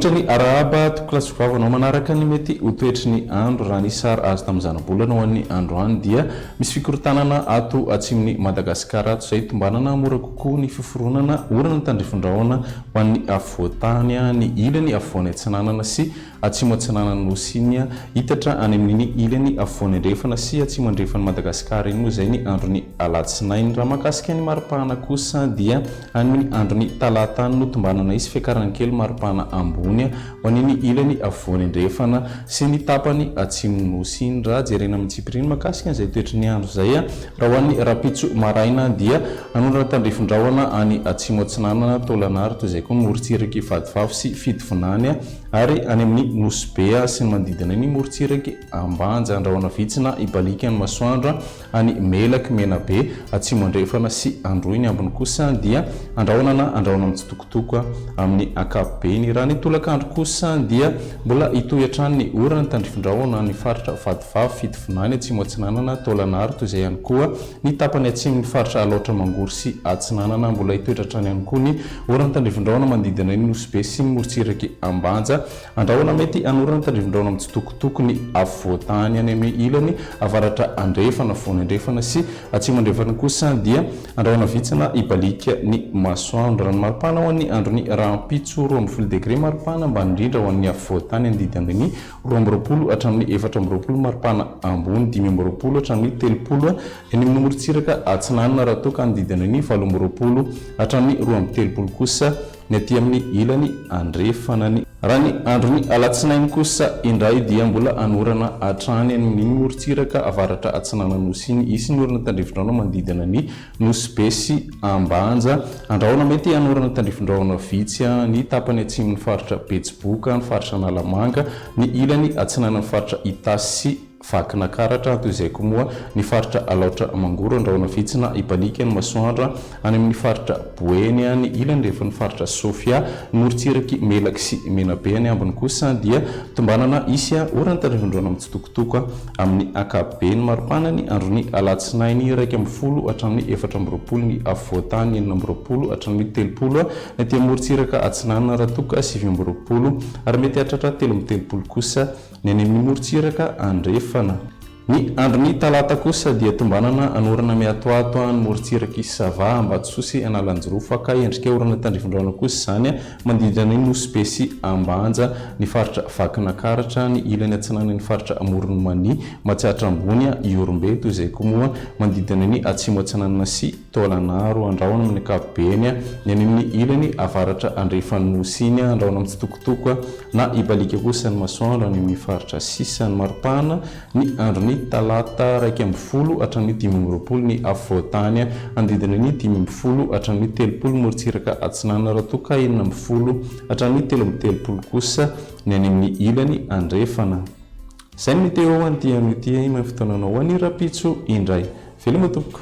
Otrany arahaba toklasy vavanao manaraka ny mety hotoetry ny andro raha ny sary azo tamin'izana-bolana ho an'ny andro any dia misy fikorotanana ato atsimon'ny Madagasikara ato izay tombanana mora kokoa ny fiforonana orana tandrifondrahona ho an'ny afovoantany ny ilany afovoany atsinanana sy atsimo atsinanana nosy hitatra any amin'iny ilany afovoany andrefana sy atsimo andrefan'ny Madagasikara iny moa izay ny androny alatsinainy raha mahakasika ny maripahana kosa dia amin'ny androny talatany no tombanana isy fiakarana kely maripahana ambony ho an'iny ilany afovoany andrefana sy ny tapany atsimo nosy iny raha jerena mitsipiriny mahakasika izay toetry ny andro izay raha ho an'ny rapitso maraina dia anorana tandrifondrahona any atsimo atsinanana tolanary toy izay koa morotsiraky vadivavy sy fidivinany ary any amin'ny nosy sy ny manodidina ny morotsiraky ambanja andrahona vitsina ibalika ny masoandro any melaky menabe atsimo andrefana sy androiny ambony kosa dia andrahona mitsitokotoko amin'ny akapobeny raha ny tolakandro kosa dia mbola hitohy hatrany ny orana tandrifondrahona ny faritra vadivavy fidivinany atsimo atsinanana tolanary toy izay ihany koa ny tapany atsimo ny faritra aloatra mangory sy atsinanana mbola hitoetra hatrany ihany koa ny orana tandrifondrahona manodidina ny nosy sy ny morotsiraky ambanja andrahona mety anorana tandrifondrahona mitsitokotoko ny afovoantany any amin'ny ilany avaratra andrefana afovoany andrefana sy atsimo andrefana kosa dia andrahona vitsina ibalika ny masoandro raha ny maripana ho an'ny androny rahampitso 20 degré maripana ambany indrindra ho an'ny afovoantany andidiny ny 20 hatramin'ny 4 maripana ambony 5 hatramin'ny 3 eny amin'ny morotsiraka atsinanana raha toka andidina ny 20 hatramin'ny 23 kosa ny aty amin'ny ilany andrefanany raha ny androny alatsinainy kosa indray dia mbola anorana hatrany amin'ny morotsiraka avaratra atsinana nosy iny isy ny orana tandrifondrahona manodidina ny nosy be sy ambanja andrahona mety anorana tandrifondrahona vitsy ny tapany atsimon'ny faritra betsiboka ny faritra analamanga ny ilany atsinana ny faritra itasy sy vakina karatra toy izay koa moa ny faritra alaotra mangoro andrahona vitsina ibalika ny masoandro any amin'ny faritra boeny ny ilany rehefa ny faritra sofia morotsiraky melaky sy menabe any ambony kosa dia tombanana isy orana tandrifondrahona mitsitokotoko amin'ny akapobeny maripana ny androny alatsinainy 1 hatramin'ny 4 ny afovoantany 9 hatramin'ny 3 ny aty morotsiraka atsinanana raha toka 7 ary mety hatratra 13 kosa ny any amin'ny morotsiraka andrefana ny androny talata kosa dia tombanana anorana miatoato ny morotsiraky sava ambatsosy analanjirofo aka endrika orana tandrifondrahona kosa izany manodidina ny nosy be sy ambanja ny faritra vakina karatra ny ilany atsinana ny faritra amorony mani matsiatra ambony iorombe toy izay koa moa manodidina ny atsimo atsinanana sy tolanaro andrahona amin'ny akapobeny ny any amin'ny ilany avaratra andrefan'ny nosy iny andrahona mitsitokotoko na ibalika kosa ny masoandro any amin'ny faritra sisany maripana ny androny talata 1 hatramin'ny 10 ny afovoantany andidina ny 10 hatramin'ny 3 morotsiraka atsinanana raha toka 9 hatramin'ny 13 kosa ny any amin'ny ilany andrefana izay ny meteo anty amin'ity amin'ny fotoananao ho an'ny rapitso indray veloma tompoko.